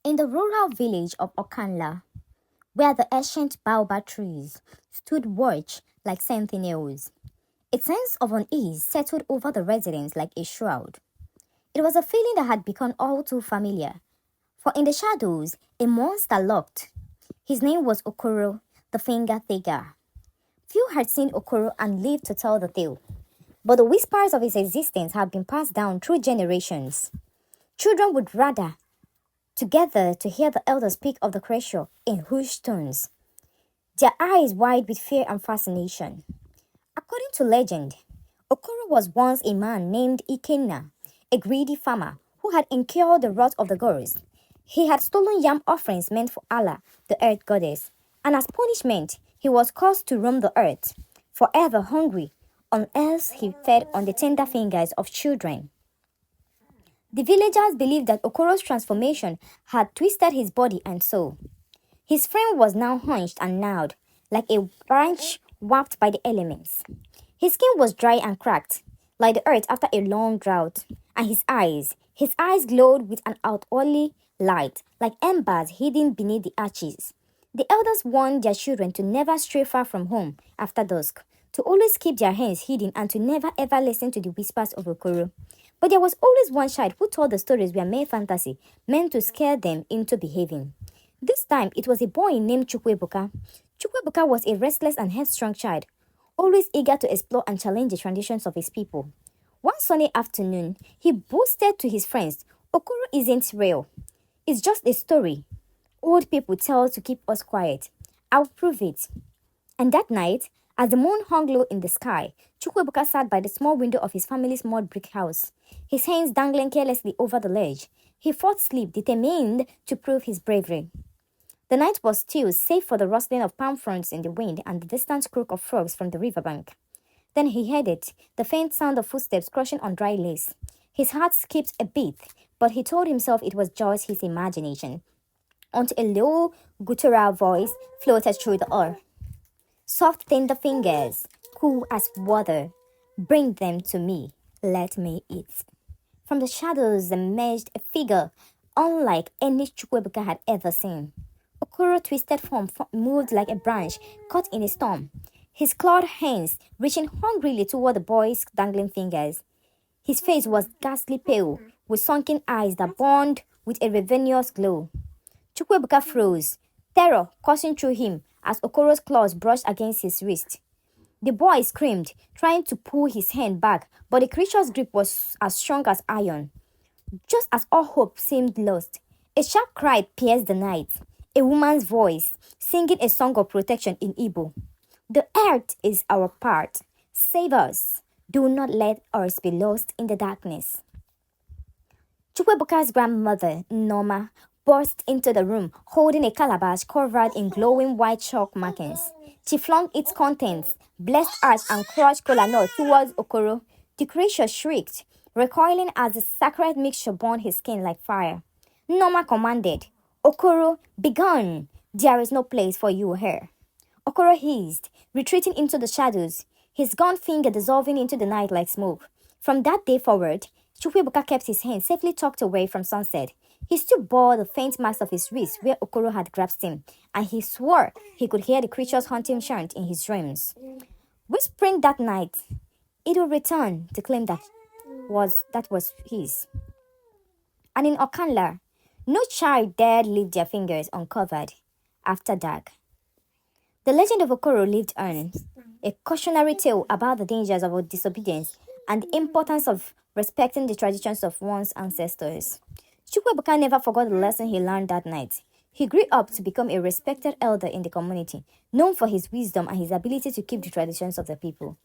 In the rural village of Okanla, where the ancient baobab trees stood watch like sentinels, a sense of unease settled over the residents like a shroud. It was a feeling that had become all too familiar, for in the shadows, a monster lurked. His name was Okoro, the finger digger. Few had seen Okoro and lived to tell the tale, but the whispers of his existence had been passed down through generations. Children would rather together to hear the elders speak of the creature in hushed tones, their eyes wide with fear and fascination. According to legend, Okoro was once a man named Ikenna, a greedy farmer who had incurred the wrath of the gods. He had stolen yam offerings meant for Allah, the earth goddess, and as punishment, he was caused to roam the earth, forever hungry, unless he fed on the tender fingers of children. The villagers believed that Okoro's transformation had twisted his body and soul. His frame was now hunched and gnawed, like a branch warped by the elements. His skin was dry and cracked, like the earth after a long drought, and his eyes glowed with an outwardly light, like embers hidden beneath the arches. The elders warned their children to never stray far from home after dusk, to always keep their hands hidden and to never ever listen to the whispers of Okoro. But there was always one child who thought the stories were mere fantasy, meant to scare them into behaving. This time it was a boy named Chukwuebuka. Chukwuebuka was a restless and headstrong child, always eager to explore and challenge the traditions of his people. One sunny afternoon, he boasted to his friends, Okoro isn't real. It's just a story old people tell to keep us quiet. I'll prove it. And that night, as the moon hung low in the sky, Chukwuebuka sat by the small window of his family's mud brick house, his hands dangling carelessly over the ledge. He fought sleep, determined to prove his bravery. The night was still, save for the rustling of palm fronds in the wind and the distant croak of frogs from the riverbank. Then he heard it, the faint sound of footsteps crushing on dry lace. His heart skipped a beat, but he told himself it was just his imagination, until a low, guttural voice floated through the air. Soft, tender fingers, cool as water, bring them to me, let me eat. From the shadows emerged a figure unlike any Chukwuebuka had ever seen. Okoro's twisted form moved like a branch caught in a storm, his clawed hands reaching hungrily toward the boy's dangling fingers. His face was ghastly pale, with sunken eyes that burned with a ravenous glow. Chukwuebuka froze, terror coursing through him as Okoro's claws brushed against his wrist. The boy screamed, trying to pull his hand back, but the creature's grip was as strong as iron. Just as all hope seemed lost, a sharp cry pierced the night, a woman's voice singing a song of protection in Igbo. The earth is our part. Save us. Do not let us be lost in the darkness. Chukwuebuka's grandmother, Norma, burst into the room holding a calabash covered in glowing white chalk markings. She flung its contents, blessed ash and crushed kola nut towards Okoro. The creature shrieked, recoiling as the sacred mixture burned his skin like fire. Norma commanded, Okoro, begone! There is no place for you here. Okoro hissed, retreating into the shadows, his gaunt finger dissolving into the night like smoke. From that day forward, Chukwuebuka kept his hand safely tucked away from sunset. He still bore the faint marks of his wrist where Okoro had grasped him, and he swore he could hear the creature's haunting chant in his dreams. Whispering that night, it will return to claim that was his. And in Okanla, no child dared leave their fingers uncovered after dark. The legend of Okoro lived on, a cautionary tale about the dangers of disobedience and the importance of respecting the traditions of one's ancestors. Chukwuebuka never forgot the lesson he learned that night. He grew up to become a respected elder in the community, known for his wisdom and his ability to keep the traditions of the people.